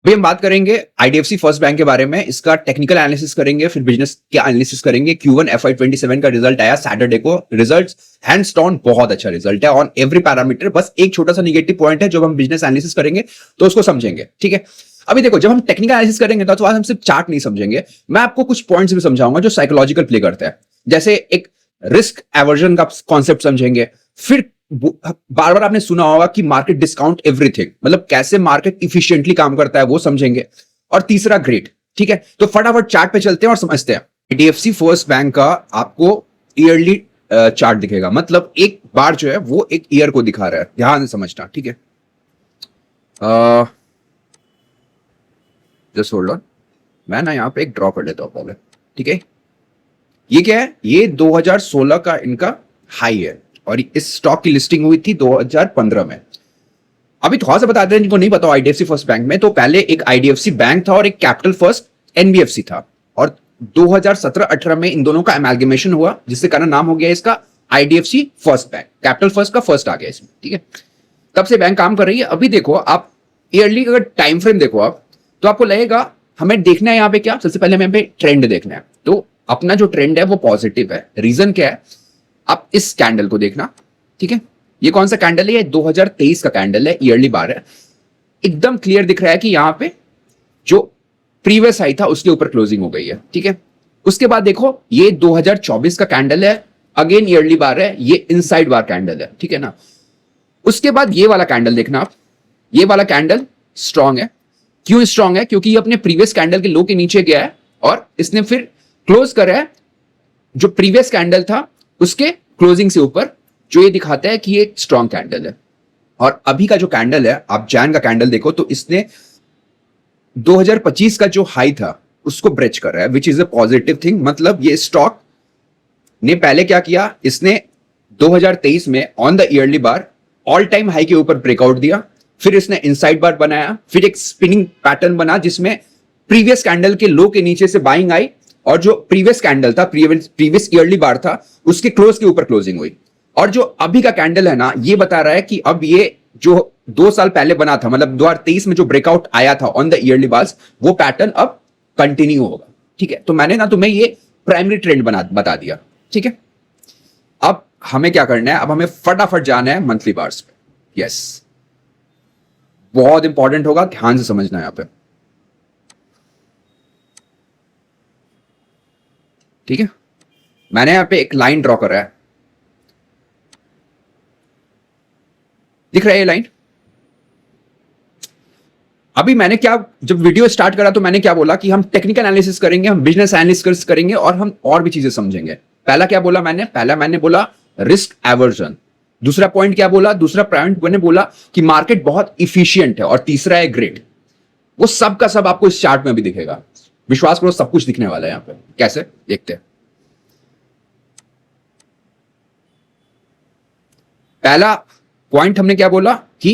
भाई हम बात करेंगे आईडीएफसी फर्स्ट बैंक के बारे में, इसका टेक्निकल एनालिसिस करेंगे, फिर बिजनेस के एनालिसिस करेंगे। Q1 FY27 का रिजल्ट आया सैटरडे को। रिजल्ट हैंड्स डाउन बहुत अच्छा रिजल्ट है ऑन एवरी पैरामीटर। बस एक छोटा सा निगेटिव पॉइंट है, जब हम बिजनेस एनालिसिस करेंगे तो उसको समझेंगे। ठीक है, अभी देखो जब हम टेक्निकल एनालिसिस करेंगे तो आज हम सिर्फ चार्ट नहीं समझेंगे, मैं आपको कुछ पॉइंट्स भी समझाऊंगा जो साइकोलॉजिकल प्ले करते हैं। जैसे एक रिस्क एवर्जन का कॉन्सेप्ट समझेंगे, फिर बार बार आपने सुना होगा कि मार्केट डिस्काउंट एवरीथिंग, मतलब कैसे मार्केट इफिशिएंटली काम करता है वो समझेंगे, और तीसरा ग्रेड। ठीक है, तो फटाफट चार्ट पे चलते हैं और समझते हैं। आईडीएफसी फर्स्ट बैंक का आपको ईयरली चार्ट दिखेगा, मतलब एक बार जो है वो एक ईयर को दिखा रहा है, ध्यान से समझना। ठीक है, जस्ट होल्ड ऑन, मैं ना यहां पे एक ड्रॉ कर लेता हूं पहले। ठीक है, ये क्या है, ये 2016 का इनका हाई है और इस स्टॉक की लिस्टिंग हुई थी 2015 में। अभी थोड़ा सा बता दें जिनको नहीं पता आईडीएफसी फर्स्ट बैंक में, तो पहले एक आईडीएफसी बैंक था और एक कैपिटल फर्स्ट एनबीएफसी था, और 2017-18 में इन दोनों का एमैल्गमेशन हुआ, जिससे कारण नाम हो गया इसका IDFC First bank. Capital first का फर्स्ट आ गया इसमें। ठीक है, तब से बैंक काम कर रही है। अभी देखो आप ईयरली अगर टाइम फ्रेम देखो आप, तो आपको लगेगा हमें देखना है यहाँ पे क्या, सबसे पहले हमें यहाँ पे ट्रेंड देखना है। तो अपना जो ट्रेंड है वो पॉजिटिव है। रीजन क्या है, आप इस कैंडल को देखना। ठीक है, ये कौन सा कैंडल है, ये 2023 का कैंडल है, ईयरली बार है। एकदम क्लियर दिख रहा है कि यहां पे जो प्रीवियस हाई था उसके ऊपर क्लोजिंग हो गई है। ठीक है, उसके बाद देखो ये 2024 का कैंडल है, अगेन ईयरली बार है, ये इनसाइड बार कैंडल है। ठीक है ना, उसके बाद ये वाला कैंडल देखना आप, ये वाला कैंडल स्ट्रांग है। क्यों स्ट्रांग है, क्योंकि ये अपने प्रीवियस कैंडल के लो के नीचे गया है और इसने फिर क्लोज करा है जो प्रीवियस कैंडल था उसके क्लोजिंग से ऊपर, जो ये दिखाता है कि ये स्ट्रॉन्ग कैंडल है। और अभी का जो कैंडल है, आप जैन का कैंडल देखो तो इसने 2025 का जो हाई था उसको ब्रेच कर रहा है, which is a positive thing. मतलब ये स्टॉक ने पहले क्या किया, इसने 2023 में on the yearly bar all time high के ऊपर ब्रेकआउट दिया, फिर इसने इनसाइड बार बनाया, फिर एक स्पिनिंग पैटर्न बना जिसमें प्रीवियस कैंडल के लो के नीचे से बाइंग आई, और जो प्रीवियस कैंडल था, प्रीवियस ईयरली बार था, उसके क्लोज के ऊपर क्लोजिंग हुई। और जो अभी का कैंडल है ना, ये बता रहा है कि अब ये जो 2 साल पहले बना था, मतलब 2023 में जो ब्रेकआउट आया था ऑन द ईयरली बार्स, वो पैटर्न अब कंटिन्यू होगा। ठीक है, तो मैंने ना तुम्हें ये प्राइमरी ट्रेंड बता दिया। ठीक है, अब हमें क्या करना है, अब हमें फटाफट जाना है मंथली बार्स पे। यस, बहुत इंपॉर्टेंट होगा, ध्यान से समझना है यहां पे। ठीक है, मैंने यहां पे एक लाइन ड्रॉ करा है, दिख रहा है ये लाइन। अभी मैंने क्या, जब वीडियो स्टार्ट करा तो मैंने क्या बोला कि हम टेक्निकल एनालिसिस करेंगे, हम बिजनेस एनालिसिस करेंगे और हम और भी चीजें समझेंगे। पहला क्या बोला मैंने, पहला मैंने बोला रिस्क एवर्जन। दूसरा पॉइंट क्या बोला, दूसरा पॉइंट मैंने बोला कि मार्केट बहुत इफिशियंट है, और तीसरा है ग्रेड। वो सब का सब आपको इस चार्ट में भी दिखेगा, विश्वास करो सब कुछ दिखने वाला है यहां पे। कैसे, देखते हैं। पहला पॉइंट हमने क्या बोला कि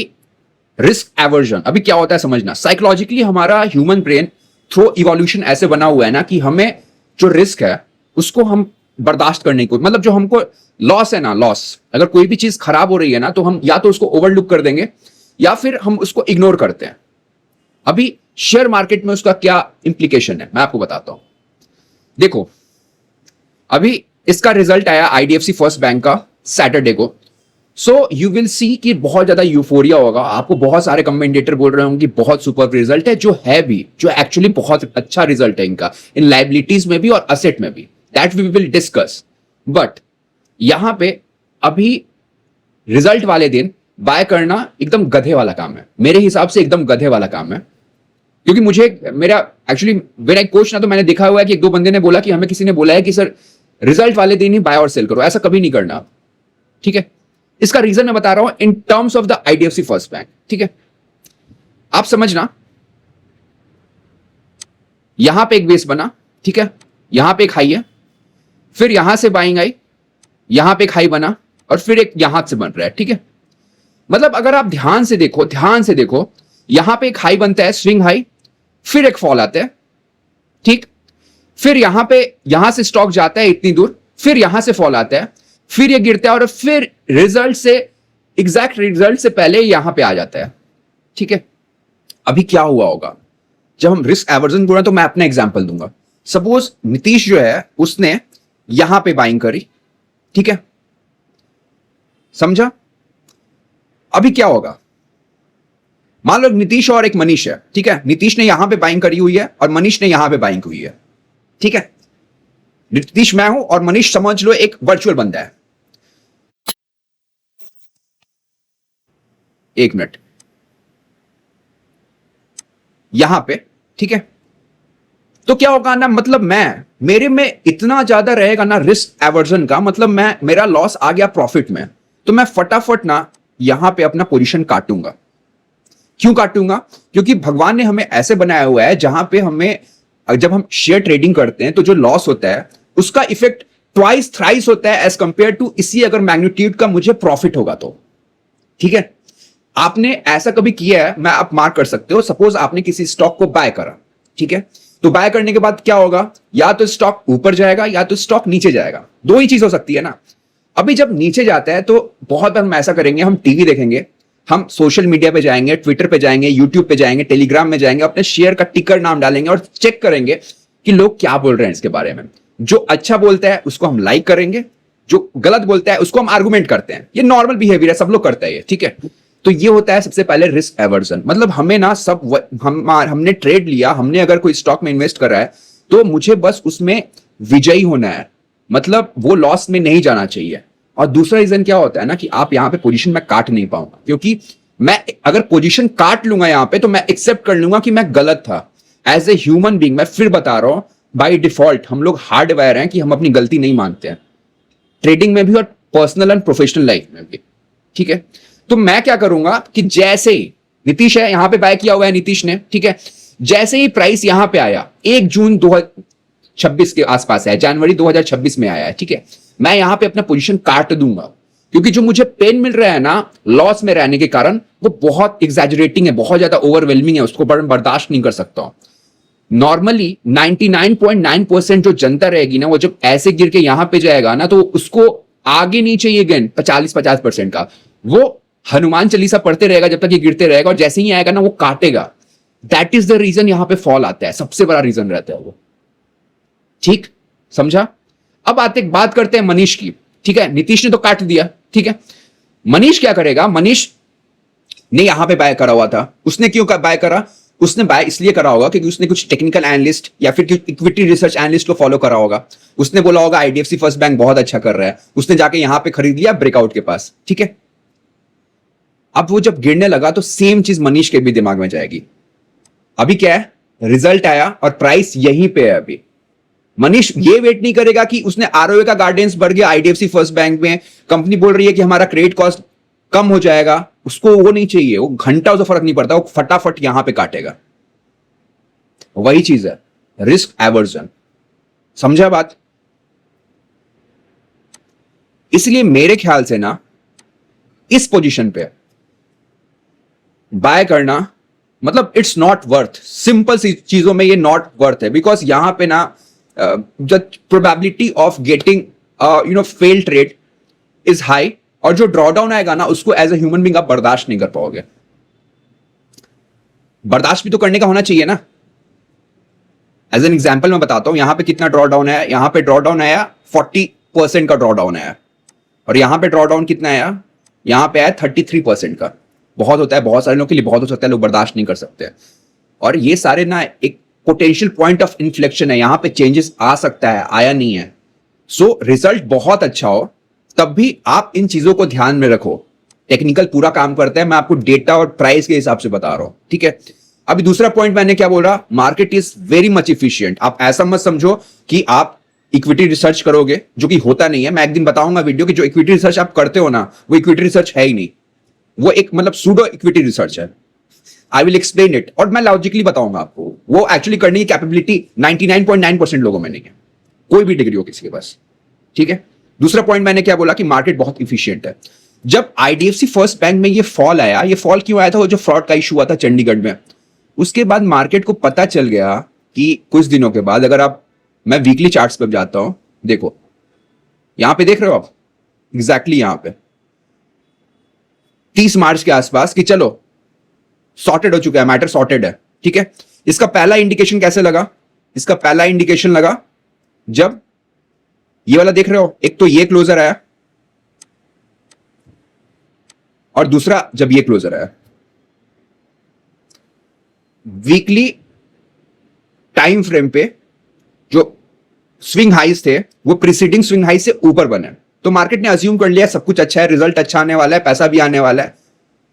रिस्क एवर्जन। अभी क्या होता है समझना, साइकोलॉजिकली हमारा ह्यूमन ब्रेन थ्रू इवोल्यूशन ऐसे बना हुआ है ना कि हमें जो रिस्क है उसको हम बर्दाश्त करने को, मतलब जो हमको लॉस है ना, लॉस, अगर कोई भी चीज खराब हो रही है ना तो हम या तो उसको ओवरलुक कर देंगे या फिर हम उसको इग्नोर करते हैं। अभी शेयर मार्केट में उसका क्या इंप्लीकेशन है मैं आपको बताता हूं। देखो अभी इसका रिजल्ट आया आईडीएफसी फर्स्ट बैंक का सैटरडे को। सो यू विल सी कि बहुत ज्यादा यूफोरिया होगा, आपको बहुत सारे कमेंटेटर बोल रहे होंगे बहुत सुपर रिजल्ट है, जो है भी, जो एक्चुअली बहुत अच्छा रिजल्ट है इनका, इन लायबिलिटीज में भी और असेट में भी, that we will discuss. But यहां पे अभी रिजल्ट वाले दिन बाय करना एकदम गधे वाला काम है, मेरे हिसाब से एकदम गधे वाला काम है। क्योंकि मुझे मेरा एक्चुअली मेरा एक कोच ना, तो मैंने देखा हुआ है कि एक दो बंदे ने बोला कि हमें किसी ने बोला है कि सर रिजल्ट वाले दिन ही बाय और सेल करो, ऐसा कभी नहीं करना। ठीक है, इसका रीजन मैं बता रहा हूं in terms of the IDFC First bank. ठीक है, आप समझना, यहां पे एक बेस बना, ठीक है, यहां पे एक हाई है, फिर यहां से बाइंग आई, यहां पे एक हाई बना, और फिर एक यहां से बन रहा है। ठीक है, मतलब अगर आप ध्यान से देखो, यहां पे एक हाई बनता है, स्विंग हाई, फिर एक फॉल आता है। ठीक, फिर यहां से स्टॉक जाता है इतनी दूर, फिर यहां से फॉल आता है, फिर ये गिरता है और फिर रिजल्ट से, एग्जैक्ट रिजल्ट से पहले यहां पे आ जाता है। ठीक है, अभी क्या हुआ होगा, जब हम रिस्क एवर्जन बोल रहे हैं तो मैं अपना एग्जांपल दूंगा। सपोज नीतीश जो है उसने यहां पे बाइंग करी, ठीक है, समझा? अभी क्या होगा, मान लो नीतीश और एक मनीष है, ठीक है, नीतीश ने यहां पे बाइंग करी हुई है और मनीष ने यहां पे बाइंग हुई है, ठीक है। नीतीश मैं हूं और मनीष समझ लो एक वर्चुअल बंदा है। एक मिनट, यहां पे, ठीक है, तो क्या होगा ना, मतलब मेरे में इतना ज्यादा रहेगा ना रिस्क एवर्जन का, मतलब मेरा लॉस आ गया प्रॉफिट में, तो मैं फटाफट ना यहां पे अपना पोजीशन काटूंगा। क्यों काटूंगा? क्योंकि भगवान ने हमें ऐसे बनाया हुआ है जहां पे हमें, जब हम शेयर ट्रेडिंग करते हैं तो जो लॉस होता है उसका इफेक्ट ट्वाइस थ्राइस होता है एज कंपेयर टू इसी अगर मैग्नीट्यूड का मुझे प्रॉफिट होगा तो, ठीक है। आपने ऐसा कभी किया है, मैं आप मार्क कर सकते हो, सपोज आपने किसी स्टॉक को बाय करा, ठीक है, तो बाय करने के बाद क्या होगा, या तो स्टॉक ऊपर जाएगा या तो स्टॉक नीचे जाएगा, दो ही चीज हो सकती है ना। अभी जब नीचे जाता है तो बहुत बार हम ऐसा करेंगे, हम टीवी देखेंगे, हम सोशल मीडिया पे जाएंगे, ट्विटर पे जाएंगे, यूट्यूब पे जाएंगे, टेलीग्राम में जाएंगे, अपने शेयर का टिकर नाम डालेंगे और चेक करेंगे कि लोग क्या बोल रहे हैं इसके बारे में। जो अच्छा बोलता है उसको हम लाइक करेंगे, जो गलत बोलता है उसको हम आर्गुमेंट करते हैं। ये नॉर्मल बिहेवियर है, सब लोग करते हैं ये, ठीक है। तो ये होता है सबसे पहले रिस्क एवर्जन, मतलब हमें ना हमने ट्रेड लिया, हमने अगर कोई स्टॉक में इन्वेस्ट कर रहा है तो मुझे बस उसमें विजयी होना है, मतलब वो लॉस में नहीं जाना चाहिए। और दूसरा रीजन क्या होता है ना कि आप यहां पे पोजीशन में काट नहीं पाऊंगा, क्योंकि मैं अगर पोजीशन काट लूंगा यहां पे तो मैं एक्सेप्ट कर लूंगा कि मैं गलत था। एज ए ह्यूमन बीइंग मैं फिर बता रहा हूं, बाय डिफॉल्ट हम लोग हार्डवायर हैं कि हम अपनी गलती नहीं मानते हैं, ट्रेडिंग में भी और पर्सनल एंड प्रोफेशनल लाइफ में भी, ठीक है। तो मैं क्या करूंगा कि जैसे ही नीतीश है यहां पे बाय किया हुआ है नीतीश ने, ठीक है, जैसे ही प्राइस यहां पे आया 1 जून 2026 के आसपास है, जनवरी 2026 में आया है, ठीक है, मैं यहां पे अपना पोजीशन काट दूंगा, क्योंकि जो मुझे पेन मिल रहा है ना लॉस में रहने के कारण, वो बहुत एग्जैजरेटिंग है, बहुत ज्यादा ओवरवेलमिंग है, उसको बर्दाश्त नहीं कर सकता। नॉर्मली 99.9% जो जनता रहेगी ना, वो जब ऐसे गिर के यहां पे जाएगा ना तो उसको आगे नहीं चाहिए गेन 40-50% का, वो हनुमान चालीसा पढ़ते रहेगा जब तक ये गिरते रहेगा, और जैसे ही आएगा ना वो काटेगा। दैट इज द रीजन यहां पे फॉल आता है, सबसे बड़ा रीजन रहता है वो, ठीक, समझा? अब बात करते हैं मनीष की, ठीक है, नीतीश ने तो काट दिया, ठीक है, मनीष क्या करेगा? मनीष ने यहां पे बाय करा हुआ था, उसने क्यों बाय करा? उसने बाय इसलिए करा होगा क्योंकि उसने कुछ टेक्निकल एनालिस्ट या फिर इक्विटी रिसर्च एनालिस्ट को फॉलो करा होगा, उसने बोला होगा आईडीएफसी फर्स्ट बैंक बहुत अच्छा कर रहा है, उसने जाके यहां पे खरीद लिया ब्रेकआउट के पास, ठीक है। अब वो जब गिरने लगा तो सेम चीज मनीष के भी दिमाग में जाएगी। अभी क्या है, रिजल्ट आया और प्राइस यहीं पे है। अभी मनीष ये वेट नहीं करेगा कि उसने आरओए का गार्डेंस बढ़ गया आईडीएफसी फर्स्ट बैंक में, कंपनी बोल रही है कि हमारा क्रेडिट कॉस्ट कम हो जाएगा, उसको वो नहीं चाहिए, वो घंटा उसे फर्क नहीं पड़ता, वो फटाफट यहां पे काटेगा। वही चीज है रिस्क एवर्जन, समझा बात? इसलिए मेरे ख्याल से ना इस पोजीशन पे बाय करना मतलब इट्स नॉट वर्थ, सिंपल सी चीजों में ये नॉट वर्थ है, बिकॉज यहां पे ना the probability of getting fail trade is high, और जो ड्रॉडाउन आएगा ना उसको एज ए ह्यूमन बीइंग आप बर्दाश्त नहीं कर पाओगे। बर्दाश्त भी तो करने का होना चाहिए ना। एज एन एग्जाम्पल मैं बताता हूं, यहां पे कितना ड्रॉडाउन है, यहां पे ड्रॉडाउन आया 40% का ड्रॉडाउन आया, और यहां पे ड्रॉडाउन कितना आया, यहां पे आया 33% का। बहुत होता है, बहुत सारे लोगों के लिए बहुत हो सकता है, लोग बर्दाश्त नहीं कर सकते। और ये सारे ना एक पोटेंशियल पॉइंट ऑफ इन्फ्लेक्शन है, यहां पे चेंजेस आ सकता है, आया नहीं है। सो रिजल्ट बहुत अच्छा हो तब भी आप इन चीजों को ध्यान में रखो। टेक्निकल पूरा काम करता है, मैं आपको डेटा और प्राइस के हिसाब से बता रहा हूं, ठीक है। अभी दूसरा पॉइंट मैंने क्या बोला, market is very much efficient. आप ऐसा मत समझो कि आप इक्विटी रिसर्च करोगे, जो कि होता नहीं है। मैं एक दिन बताऊंगा वीडियो कि जो इक्विटी रिसर्च आप करते हो ना, वो इक्विटी रिसर्च है ही नहीं, वो एक मतलब सूडो इक्विटी रिसर्च है। आई विल एक्सप्लेन इट, और मैं लॉजिकली बताऊंगा आपको। वो एक्चुअली करने की कैपेबिलिटी 99.9% लोगों में नहीं है, कोई भी डिग्री हो किसी के पास, ठीक है। दूसरा पॉइंट मैंने क्या बोला कि मार्केट बहुत इफिशियंट है। जब आईडीएफसी फर्स्ट बैंक में ये फॉल आया, ये फॉल क्यों आया था? वो जो फ्रॉड का इशू हुआ था चंडीगढ़ में, उसके बाद मार्केट को पता चल गया कि कुछ दिनों के बाद, अगर आप, मैं वीकली चार्ट्स पर जाता हूं, देखो यहां पे देख रहे हो आप, एग्जैक्टली यहां पे 30 मार्च के आसपास, कि चलो सॉर्टेड हो चुका है, मैटर सॉर्टेड है, ठीक है, इसका पहला इंडिकेशन कैसे लगा? इसका पहला इंडिकेशन लगा जब ये वाला देख रहे हो, एक तो ये क्लोजर आया और दूसरा जब ये क्लोजर आया। वीकली टाइम फ्रेम पे जो स्विंग हाइज थे वो प्रीसीडिंग स्विंग हाई से ऊपर बने, तो मार्केट ने अज्यूम कर लिया सब कुछ अच्छा है, रिजल्ट अच्छा आने वाला है, पैसा भी आने वाला है।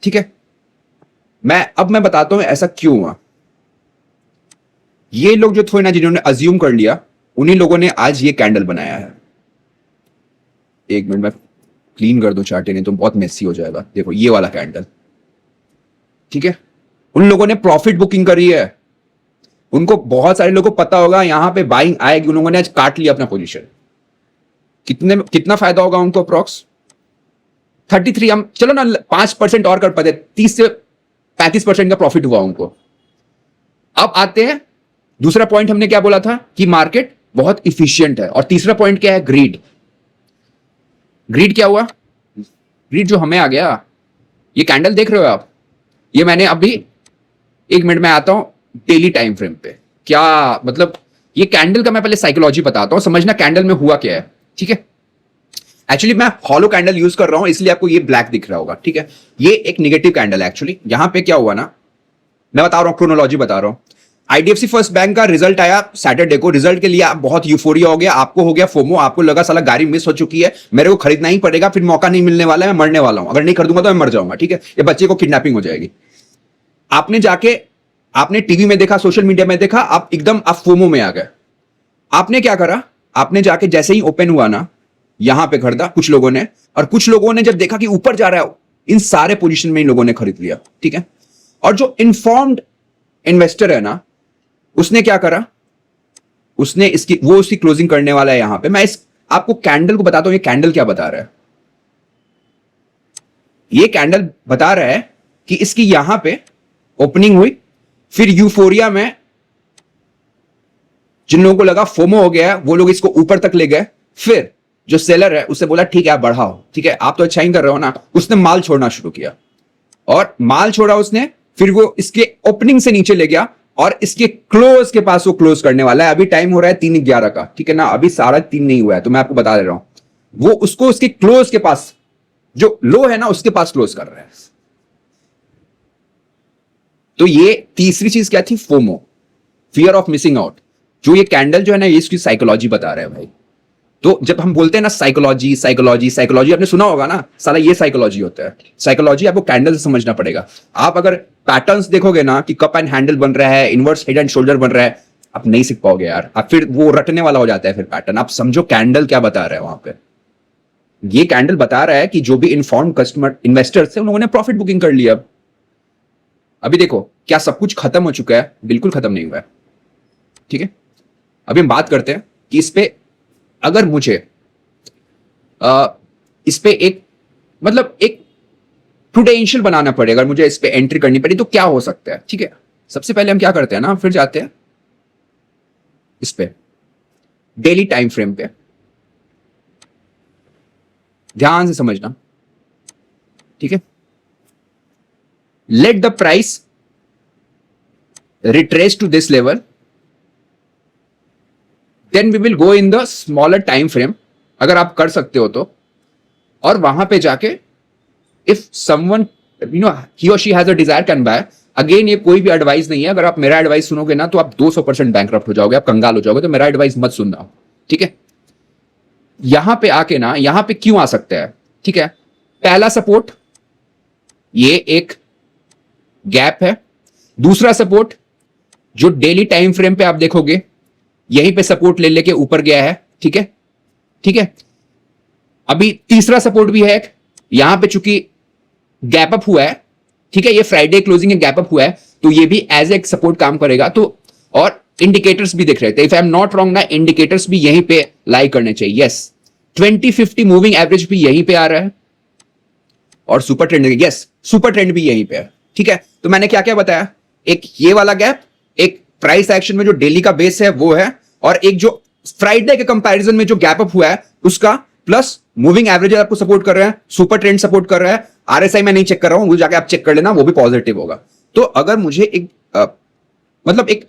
ठीक है, मैं बताता हूं ऐसा क्यों हुआ। ये लोग जो थे ना जिन्होंने अज्यूम कर लिया, उन्हीं लोगों ने आज ये कैंडल बनाया है। एक मिनट में क्लीन कर दो चार्ट, नहीं तो बहुत मेसी हो जाएगा। देखो ये वाला कैंडल, ठीक है, उन लोगों ने प्रॉफिट बुकिंग करी है। उनको बहुत सारे लोगों को पता होगा यहां पे बाइंग आएगी, उन लोगों ने आज काट लिया अपना पोजीशन। कितना फायदा होगा उनको? अप्रॉक्स 33, हम चलो ना 5% और कर पाते, 30 से 35% का प्रॉफिट हुआ उनको। अब आते हैं दूसरा पॉइंट, हमने क्या बोला था कि मार्केट बहुत इफिशियंट है, और तीसरा पॉइंट क्या है? ग्रीड। ग्रीड क्या हुआ? ग्रीड जो हमें आ गया, ये कैंडल देख रहे हो आप, ये मैंने अभी 1 मिनट में आता हूं डेली टाइम फ्रेम पे। क्या मतलब, ये कैंडल का मैं पहले साइकोलॉजी बताता हूं, समझना कैंडल में हुआ क्या है। ठीक है, एक्चुअली मैं हॉलो कैंडल यूज कर रहा हूं इसलिए आपको ये ब्लैक दिख रहा होगा। ठीक है, ये एक नेगेटिव कैंडल है एक्चुअली। यहां पे क्या हुआ ना, मैं बता रहा हूं, क्रोनोलॉजी बता रहा हूं। आईडीएफसी फर्स्ट बैंक का रिजल्ट आया सैटरडे को। रिजल्ट के लिए आप बहुत यूफोरिया हो गया, आपको हो गया फोमो, आपको लगा साला गाड़ी मिस हो चुकी है, मेरे को खरीदना ही पड़ेगा, फिर मौका नहीं मिलने वाला है, मैं मरने वाला हूं, अगर नहीं खरीदूंगा तो मैं मर जाऊंगा। ठीक है, ये बच्चे को किडनैपिंग हो जाएगी। आपने जाके आपने टीवी में देखा, सोशल मीडिया में देखा, आप एकदम आप फोमो में आ गए। आपने क्या करा? आपने जाके जैसे ही ओपन हुआ ना, यहां पे खरीदा कुछ लोगों ने, और कुछ लोगों ने जब देखा कि ऊपर जा रहा है, इन सारे पोजीशन में इन लोगों ने खरीद लिया। ठीक है, और जो इन्फॉर्म्ड इन्वेस्टर है ना, उसने क्या करा? उसने उसकी क्लोजिंग करने वाला है यहां पे। मैं आपको कैंडल को बताता हूं, ये कैंडल क्या बता रहा है। ये कैंडल बता रहा है कि इसकी यहां पे ओपनिंग हुई, फिर यूफोरिया में जिन लोगों को लगा फोमो हो गया, वो लोग इसको ऊपर तक ले गए। फिर जो सेलर है उससे बोला ठीक है आप बढ़ाओ, ठीक है आप तो अच्छा ही कर रहे हो ना, उसने माल छोड़ना शुरू किया, और माल छोड़ा उसने, फिर वो इसके ओपनिंग से नीचे ले गया, और इसके क्लोज के पास वो क्लोज करने वाला है। अभी टाइम हो रहा है 3:11 का, ठीक है ना, अभी 3:30 नहीं हुआ है, तो मैं आपको बता दे रहा हूं, वो उसको उसके क्लोज के पास, जो लो है ना उसके पास क्लोज कर रहा है। तो ये तीसरी चीज क्या थी? FOMO, fear of missing out. जो ये कैंडल जो है ना, ये इसकी साइकोलॉजी बता रहे हैं भाई। तो जब हम बोलते हैं ना साइकोलॉजी साइकोलॉजी साइकोलॉजी, आपने सुना होगा ना, साला ये साइकोलॉजी होता है। साइकोलॉजी आपको कैंडल से समझना पड़ेगा। आप अगर पैटर्न्स देखोगे ना कि कप एंड हैंडल बन रहा है, इनवर्स हेड एंड शोल्डर बन रहा है, आप नहीं सीख पाओगे यार। आप फिर वो रटने वाला हो जाता है फिर पैटर्न। आप समझो कैंडल क्या बता रहा है वहां पे। ये कैंडल बता रहा है कि जो भी इन्फॉर्म कस्टमर इन्वेस्टर्स थे, उन लोगों ने प्रॉफिट बुकिंग कर लिया। अभी देखो क्या सब कुछ खत्म हो चुका है? बिल्कुल खत्म नहीं हुआ है। ठीक है, अभी हम बात करते हैं कि इस पे अगर मुझे इस पे एक प्रूडेंशियल बनाना पड़ेगा, अगर मुझे इस पे एंट्री करनी पड़ी तो क्या हो सकता है? ठीक है, सबसे पहले हम क्या करते हैं ना, फिर जाते हैं इस पे डेली टाइम फ्रेम पे। ध्यान से समझना, ठीक है। Let the price retrace to this level, then we will go in the smaller time frame, अगर आप कर सकते हो तो, और वहां पे जाके इफ समवन ही और she has a desire can buy. Again ये कोई भी एडवाइस नहीं है, अगर आप मेरा एडवाइस सुनोगे ना तो आप 200% बैंकरप्ट हो जाओगे, आप कंगाल हो जाओगे, तो मेरा एडवाइस मत सुनना। ठीक है, यहां पे आके ना, यहां पे क्यों आ सकता है? ठीक है, पहला सपोर्ट ये एक गैप है, दूसरा सपोर्ट जो डेली टाइम फ्रेम पे आप देखोगे यहीं पे सपोर्ट ले लेके ऊपर गया है। ठीक है, ठीक है, अभी तीसरा सपोर्ट भी है, यहां पे चूंकि गैप अप हुआ है, ठीक है, ये फ्राइडे क्लोजिंग गैप अप हुआ है, तो ये भी एज ए सपोर्ट काम करेगा। तो और इंडिकेटर्स भी दिख रहे थे, if I am not wrong ना, इंडिकेटर्स भी यहीं पे लाई करने चाहिए। यस, 20-50 मूविंग एवरेज भी यहीं पे आ रहा है, और super trend, yes super trend भी यहीं पे है। ठीक है, तो मैंने क्या क्या बताया? एक ये वाला गैप, एक प्राइस एक्शन में जो डेली का बेस है वो है, और एक जो फ्राइडे के कंपैरिजन में जो गैप अप हुआ है उसका, प्लस मूविंग एवरेज आपको सपोर्ट कर रहे हैं, सुपर ट्रेंड सपोर्ट कर रहा है, आरएसआई मैं नहीं चेक कर रहा हूं, वो जाके आप चेक कर लेना, वो भी पॉजिटिव होगा। तो अगर मुझे एक मतलब एक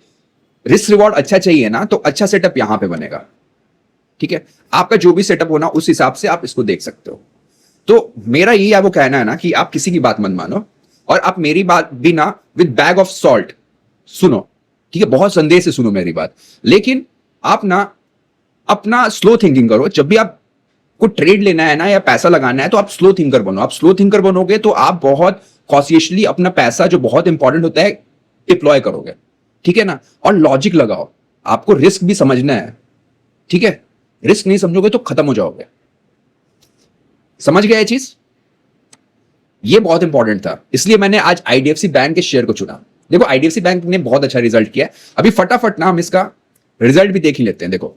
रिस्क रिवॉर्ड अच्छा चाहिए ना, तो अच्छा सेटअप यहां पे बनेगा। ठीक है, आपका जो भी सेटअप होना उस हिसाब से आप इसको देख सकते हो। तो मेरा यही आपको कहना है ना कि आप किसी की बात मत मानो, और आप मेरी बात भी ना विद बैग ऑफ सॉल्ट सुनो। ठीक है, बहुत संदेश से सुनो मेरी बात, लेकिन आप ना अपना स्लो थिंकिंग करो। जब भी आप को ट्रेड लेना है ना या पैसा लगाना है, तो आप स्लो थिंकर बनो। आप स्लो थिंकर बनोगे तो आप बहुत कॉशियसली अपना पैसा, जो बहुत इंपॉर्टेंट होता है, डिप्लॉय करोगे। ठीक है ना, और लॉजिक लगाओ। आपको रिस्क भी समझना है। ठीक है, रिस्क नहीं समझोगे तो खत्म हो जाओगे। समझ गया ये चीज? ये बहुत इंपॉर्टेंट था, इसलिए मैंने आज आईडीएफसी बैंक के शेयर को चुना। देखो, आईडीएफसी बैंक ने बहुत अच्छा रिजल्ट किया है। अभी फटाफट ना हम इसका रिजल्ट भी देख ही लेते हैं। देखो,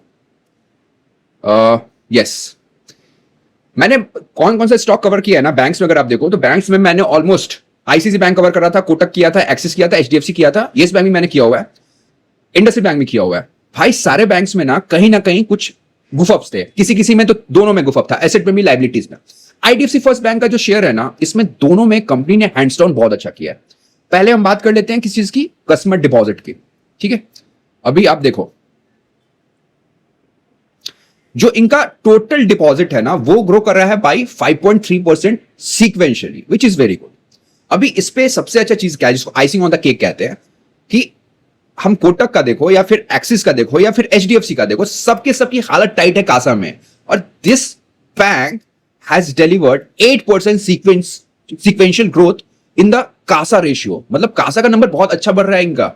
यस, मैंने कौन कौन सा स्टॉक कवर किया है ना बैंक्स में। अगर आप देखो तो बैंक्स में मैंने ऑलमोस्ट आईसीसी बैंक कवर करा था, कोटक किया था, एक्सिस किया था, एचडीएफसी किया था, येस बैंक भी मैंने किया हुआ है, इंडस्ट्री बैंक भी किया हुआ है। भाई सारे बैंक्स में ना कहीं कुछ गुफअप्स थे, किसी किसी में तो दोनों में गुफअप था, एसेट में भी लाइबिलिटीज में। आईडीएफसी फर्स्ट बैंक का जो शेयर है ना, इसमें दोनों में कंपनी ने हैंड्स डाउन बहुत अच्छा किया है। पहले हम बात कर लेते हैं किस चीज की, कस्टमर डिपॉजिट की। ठीक है, अभी आप देखो जो इनका टोटल डिपॉजिट है ना, वो ग्रो कर रहा है by 5.3% sequentially, which is very good. अभी इस पे सबसे अच्छा चीज क्या है, जिसको आइसिंग ऑन द केक कहते हैं, कि हम कोटक का देखो या फिर एक्सिस का देखो या फिर एचडीएफसी का देखो, सबके सबकी हालत टाइट है कासा में, और this bank has delivered 8% sequential growth in the Kasa ratio. मतलब कासा का नंबर बहुत अच्छा बढ़ रहा है इनका।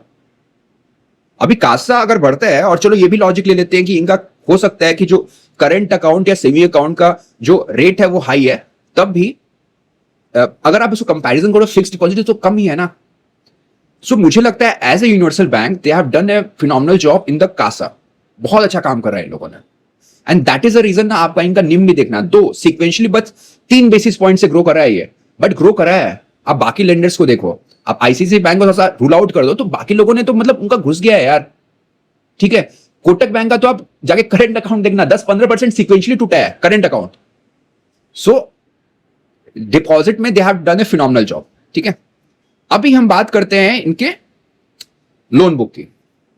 अभी कासा अगर बढ़ता है, और चलो ये भी लॉजिक ले लेते हैं कि इनका हो सकता है कि जो करंट अकाउंट या सेविंग अकाउंट का जो रेट है वो हाई है, तब भी अगर आप इसको कंपैरिजन करो फिक्स्ड डिपॉजिट तो कम ही है ना। सो मुझे लगता है as a universal bank they have done a phenomenal job in the CASA. बहुत अच्छा काम कर रहा है इन लोगों ने, and that is the reason ना आपका इनका निम भी देखना, दो सीक्वेंशियली बस 3 बेसिस पॉइंट से ग्रो कर रहा है ये, बट ग्रो कर रहा है। आप बाकी लेंडर्स को देखो, आप आईसीआईसीआई बैंक को थोड़ा सा रूल आउट कर दो तो बाकी लोगों ने तो मतलब उनका घुस गया है यार। ठीक है, कोटक बैंक का तो आप जाके करंट अकाउंट देखना, 10-15% सीक्वेंशियली टूटा है करंट अकाउंट। सो डिपॉजिट में दे have done a phenomenal job. ठीक है, अभी हम बात करते हैं इनके लोन बुक की।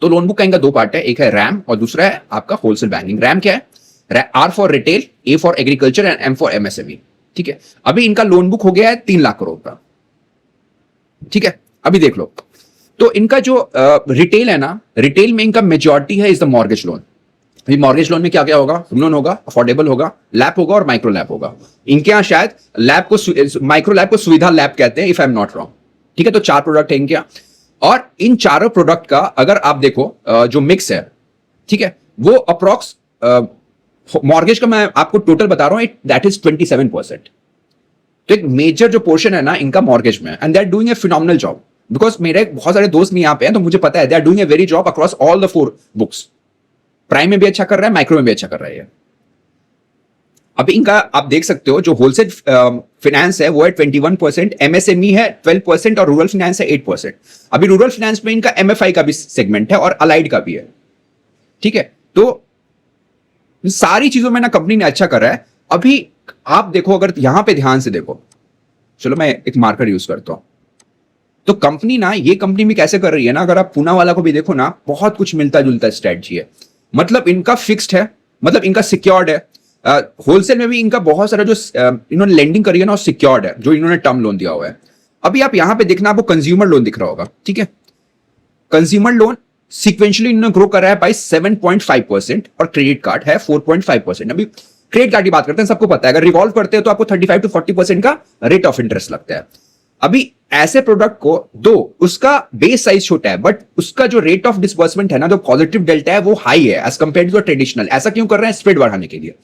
तो लोन बुक का इनका दो पार्ट है, एक है रैम और दूसरा है आपका होलसेल बैंकिंग। रैम क्या है? R for retail, A for agriculture and M for MSME. ठीक है, अभी इनका लोन बुक हो गया है 3 लाख करोड़ का। ठीक है, अभी देख लो, तो इनका जो रिटेल है ना, रिटेल में इनका मेजॉरिटी है इज द मॉर्गेज लोन। अभी मॉर्गेज लोन में क्या क्या होगा? होम लोन होगा, अफोर्डेबल होगा, लैप होगा और माइक्रो लैप होगा। इनके यहां शायद लैप को, माइक्रो लैप को सुविधा लैप कहते हैं, if I am not wrong. ठीक है, तो 4 प्रोडक्ट है इनके यहाँ, और इन चारों प्रोडक्ट का अगर आप देखो जो मिक्स है, ठीक है, वो अप्रोक्स मॉर्गेज का मैं आपको टोटल बता रहा हूं, दैट इज 27%। तो एक मेजर जो पोर्शन है ना इनका मॉर्गेज में, and they are doing a phenomenal job. Because मेरे बहुत सारे दोस्त भी यहां पे हैं, तो मुझे पता है they are doing a very job across all the 4 books. Prime में भी अच्छा कर रहा है, माइक्रो में भी अच्छा कर रहा है। अभी इनका आप देख सकते हो जो होलसेल फाइनेंस है वो है 21%, एमएसएमई है 12% और रूरल फाइनेंस है 8%। अभी रूरल फाइनेंस में इनका एमएफआई का भी सेगमेंट है और अलाइड का भी है। ठीक है, तो सारी चीजों में ना कंपनी ने अच्छा कर रहा है। अभी आप देखो, अगर यहां पे ध्यान से देखो, चलो मैं एक मार्कर यूज करता हूं, तो कंपनी ना, ये कंपनी भी कैसे कर रही है ना, अगर आप पूना वाला को भी देखो ना, बहुत कुछ मिलता जुलता स्ट्रेटजी है। मतलब इनका फिक्स्ड है, मतलब इनका सिक्योर्ड है। होलसेल में भी इनका बहुत सारा जो इन्होंने लेंडिंग करी है ना, सिक्योर्ड है, जो इन्होंने टर्म लोन दिया हुआ है। अभी आप यहां पे देखना, आपको कंज्यूमर लोन दिख रहा होगा। ठीक है, कंज्यूमर लोन सीक्वेंशियली इन्होंने ग्रो कर रहा है बाई 7.5%, और क्रेडिट कार्ड है 4.5%। अभी क्रेडिट कार्ड की बात करते हैं, सबको पता है अगर रिवॉल्व करते हैं तो आपको 35 to 40% का रेट ऑफ इंटरेस्ट लगता है। अभी ऐसे प्रोडक्ट को, दो उसका बेस साइज छोटा है, बट उसका जो रेट ऑफ डिसबर्समेंट है ना, जो पॉजिटिव डेल्टा है वो हाई है एज कंपेयर टू ट्रेडिशनल। ऐसा क्यों कर रहे हैं? स्प्रेड बढ़ाने के लिए।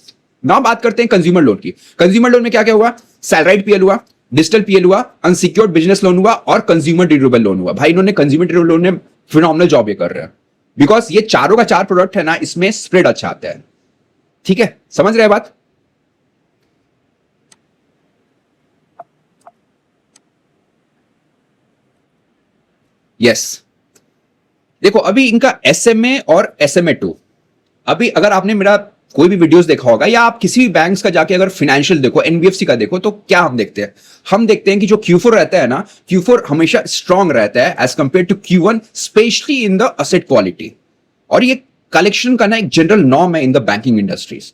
ना बात करते हैं कंज्यूमर लोन की। कंज्यूमर लोन में क्या क्या हुआ? सैलराइड पीएल हुआ, डिजिटल पीएल हुआ, अनसिक्योर्ड बिजनेस लोन हुआ और कंज्यूमर ड्यूरेबल लोन हुआ। भाई इन्होंने कंज्यूमर ड्यूरेबल लोन में फिनोमिनल जॉब ये कर रहे हैं, बिकॉज ये चारों का 4 प्रोडक्ट है ना, इसमें स्प्रेड अच्छा आता है। ठीक है, समझ रहे बात? यस, देखो अभी इनका एसएमए और एसएमए 2। अभी अगर आपने मेरा कोई भी वीडियोस देखा होगा या आप किसी भी बैंक्स का जाके अगर फाइनेंशियल देखो, एनबीएफसी का देखो, तो क्या हम देखते हैं? हम देखते हैं कि जो Q4 रहता है ना, Q4 हमेशा स्ट्रांग रहता है as compared to Q1, specially in the asset quality. और ये कलेक्शन का ना एक जनरल नॉर्म है in the banking industries.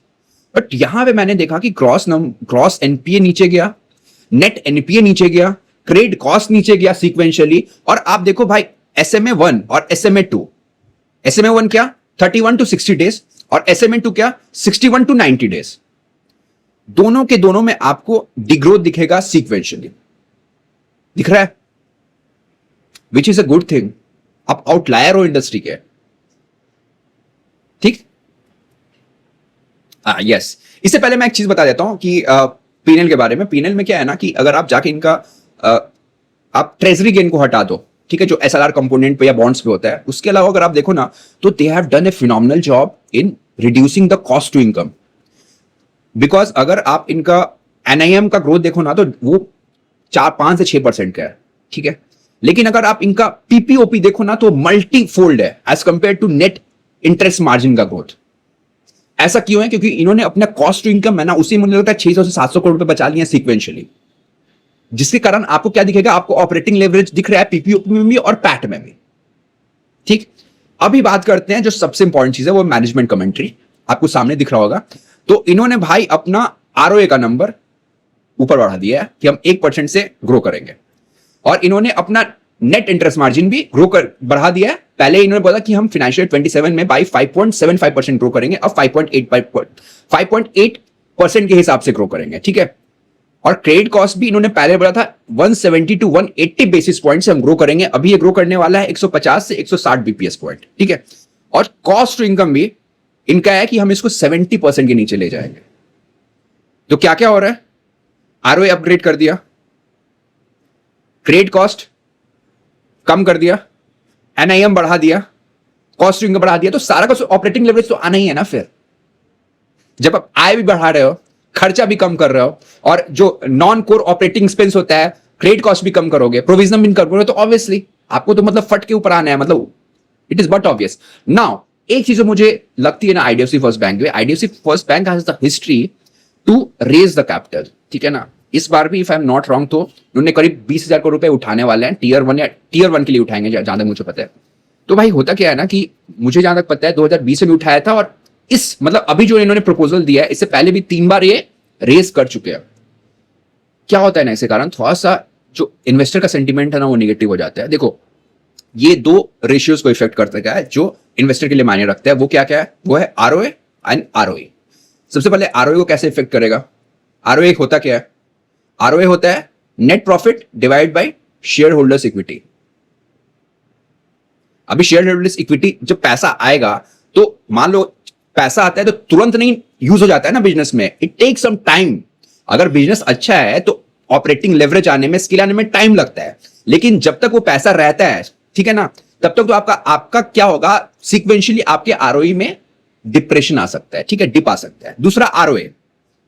But यहां पे मैंने देखा कि ग्रॉस एनपीए नीचे गया, नेट एनपीए नीचे गया, क्रेडिट कॉस्ट नीचे गया सीक्वेंशियली। और आप देखो भाई, SMA 1 और SMA 2, SMA 1 क्या 31 to 60 डेज और SMA 2 क्या 61 to 90 डेज। दोनों के दोनों में आपको डिग्रोथ दिखेगा सीक्वेंशियली, दिख रहा है, which is a good thing. आप आउटलायर हो इंडस्ट्री के, ठीक। यस, इससे पहले मैं एक चीज बता देता हूं कि पीएनएल के बारे में। पीएनएल में क्या है ना कि अगर आप जाके इनका आप ट्रेजरी गेन को हटा दो, ठीक है, जो एसएलआर कंपोनेंट पे या बॉन्ड्स पे होता है, उसके अलावा अगर आप देखो ना तो they have done a phenomenal job in reducing the cost to income. Because अगर आप इनका एनआईएम का ग्रोथ देखो ना तो वो 5 से 6% का है, ठीक है। लेकिन अगर आप इनका पीपीओपी देखो ना तो मल्टी फोल्ड है as compared to net interest margin का ग्रोथ। ऐसा क्यों है? क्योंकि इन्होंने अपना कॉस्ट टू इनकम है ना, उसी मुझे लगता है 600 से 700 करोड़ रुपए बचा लिए सीक्वेंशियली, जिसके कारण आपको क्या दिखेगा, आपको ऑपरेटिंग लेवरेज दिख रहा है पीपीओपी में भी और पैट में भी, ठीक। अभी बात करते हैं जो सबसे इंपॉर्टेंट चीज है, वो मैनेजमेंट कमेंट्री आपको सामने दिख रहा होगा। तो इन्होंने भाई अपना आरओए का नंबर ऊपर बढ़ा दिया है कि हम 1% से ग्रो करेंगे, और इन्होंने अपना नेट इंटरेस्ट मार्जिन भी बढ़ा दिया है। पहले इन्होंने बोला कि हम फाइनेंशियल 27 में बाई 5.75% ग्रो करेंगे, अब 5.8% के हिसाब से ग्रो करेंगे, ठीक है। और क्रेडिट कॉस्ट भी इन्होंने पहले बोला था 170 टू 180 बेसिस पॉइंट से हम ग्रो करेंगे, अभी ये ग्रो करने वाला है 150 से 160 बीपीएस पॉइंट, ठीक है। और कॉस्ट टू इनकम भी इनका है कि हम इसको 70% के नीचे ले जाएंगे। तो क्या क्या हो रहा है? आरओए अपग्रेड कर दिया, क्रेडिट कॉस्ट कम कर दिया, एनआईएम बढ़ा दिया, कॉस्ट टू इनकम बढ़ा दिया, तो सारा का ऑपरेटिंग लेवरेज तो आना ही है ना। फिर जब आप आय भी बढ़ा रहे हो, खर्चा भी कम कर रहे हो, और जो नॉन कोर ऑपरेटिंग एक्सपेंस होता है, क्रेडिट कॉस्ट भी कम करोगे, प्रोविजन भी कम करोगे, तो ऑब्वियसली आपको तो मतलब फट के ऊपर आना है, मतलब it is but obvious. Now एक चीज जो मुझे लगती है ना आईडीएफसी फर्स्ट बैंक में, IDFC First Bank has the history to raise the capital, ठीक है ना। इस बार भी if I am not wrong तो उन्होंने करीब 20,000 करोड़ रुपए उठाने वाले हैं, टीयर 1 या टीयर 1 के लिए उठाएंगे जहां तक मुझे पता है। तो भाई होता क्या है ना कि मुझे जहां तक पता है 2020 में भी उठाया था, और इस मतलब अभी जो इन्होंने प्रपोजल दिया है, इससे पहले भी 3 बार ये रेस कर चुके हैं। क्या होता है ना, इसके कारण थोड़ा सा जो इन्वेस्टर का सेंटीमेंट है ना वो निगेटिव हो जाता है। देखो ये 2 रेशियोज को इफेक्ट करता है जो इन्वेस्टर के लिए मायने रखता है, वो क्या क्या है? वो है आरओए एंड आरओई। सबसे पहले आरओए को कैसे इफेक्ट करेगा? आरओए होता क्या है? आरओए होता है net profit divide by share holders equity. अभी शेयर होल्डर्स इक्विटी जब पैसा आएगा, तो मान लो पैसा आता है तो तुरंत नहीं यूज हो जाता है ना बिजनेस में, इट टेक सम टाइम। अगर बिजनेस अच्छा है तो ऑपरेटिंग लेवरेज आने में, स्किल आने में टाइम लगता है, लेकिन जब तक वो पैसा रहता है, ठीक है ना, तब तक तो आपका क्या होगा, सीक्वेंशियली आपके आरओई में डिप्रेशन आ सकता है, ठीक है, डिप आ सकता है। दूसरा आरओए,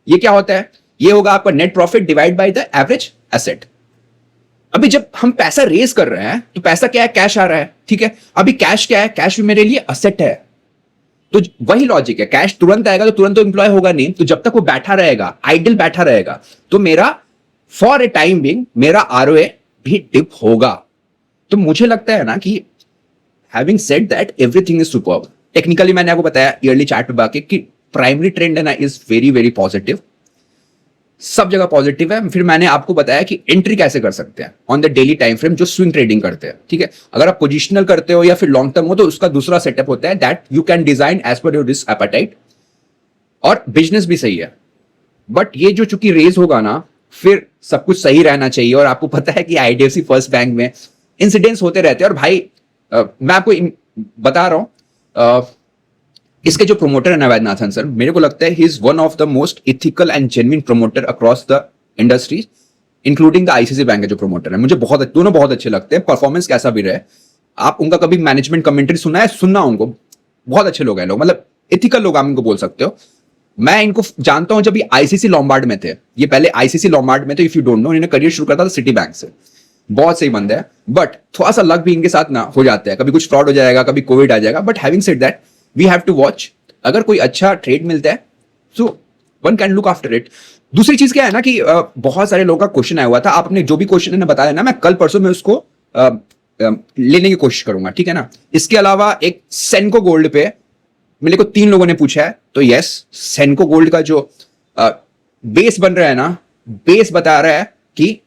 ये क्या होता है? ये होगा आपका net profit divide by the average asset. अभी जब हम पैसा रेज कर रहे हैं तो पैसा क्या है? कैश आ रहा है, ठीक है। अभी कैश क्या है? कैश भी मेरे लिए असेट है। तो वही लॉजिक है, कैश तुरंत आएगा तो तुरंत तो एम्प्लॉय होगा नहीं, तो जब तक वो बैठा रहेगा, आइडल बैठा रहेगा, तो मेरा फॉर ए टाइम बिंग मेरा आरओए भी डिप होगा। तो मुझे लगता है ना कि having said that everything is superb, technically मैंने आपको बताया ईयरली चार्ट पे बाकी कि प्राइमरी ट्रेंड है ना इज वेरी वेरी पॉजिटिव, सब जगह पॉजिटिव है। फिर मैंने आपको बताया कि एंट्री कैसे कर सकते हैं on the daily time frame, जो स्विंग ट्रेडिंग करते हैं, ठीक है। अगर आप पोजिशनल करते हो या फिर लॉन्ग टर्म हो तो उसका दूसरा सेटअप होता है, that you can design as per your risk appetite, और बिजनेस भी सही है। बट ये जो चूंकि रेज होगा ना, फिर सब कुछ सही रहना चाहिए। और आपको पता है कि आईडीएफसी फर्स्ट बैंक में इंसिडेंट्स होते रहते हैं, और भाई मैं आपको बता रहा हूं, इसके जो प्रोमोटर है वैद्यनाथन सर, मेरे को लगता है he is one of the most ethical and genuine promoter across the industries, including the ICC bank के जो प्रोमोटर है। मुझे दोनों बहुत अच्छे लगते हैं, परफॉर्मेंस कैसा भी रहे। आप उनका कभी मैनेजमेंट कमेंट्री सुना है? सुनना उनको, बहुत अच्छे लोग हैं लोग, मतलब इथिकल लोग आप इनको बोल सकते हो। मैं इनको जानता हूं जब ये आईसीसी लॉम्बार्ड में थे, ये पहले आईसीसी लॉम्बार्ड में थे, इफ यू डोंट नो, इन्होंने करियर शुरू करता था सिटी बैंक से। बहुत सही बंदा है, बट थोड़ा सा लक भी इनके साथ ना हो जाता है, कभी कुछ फ्रॉड हो जाएगा, कभी कोविड आ जाएगा। But having said that we have to watch अगर कोई अच्छा ट्रेड मिलता है so one can look after it. दूसरी चीज क्या है ना कि बहुत सारे लोगों का क्वेश्चन आया हुआ था, आपने जो भी क्वेश्चन ने बताया ना, मैं कल परसों में उसको लेने की कोशिश करूंगा, ठीक है ना। इसके अलावा एक सेनको गोल्ड पे मेरे को 3 लोगों ने पूछा है, तो यस सेनको गोल्ड का जो बेस बन रहा है ना, बेस बता रहा है कि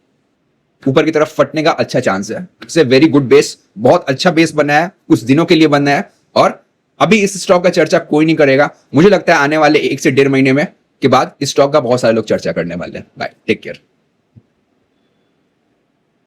ऊपर की तरफ फटने का अच्छा चांस है। It's a very good base, बहुत अच्छा बेस बना है, कुछ दिनों के लिए बना है, और अभी इस स्टॉक का चर्चा कोई नहीं करेगा। मुझे लगता है आने वाले 1 से 1.5 महीने में के बाद इस स्टॉक का बहुत सारे लोग चर्चा करने वाले हैं। Bye, take care.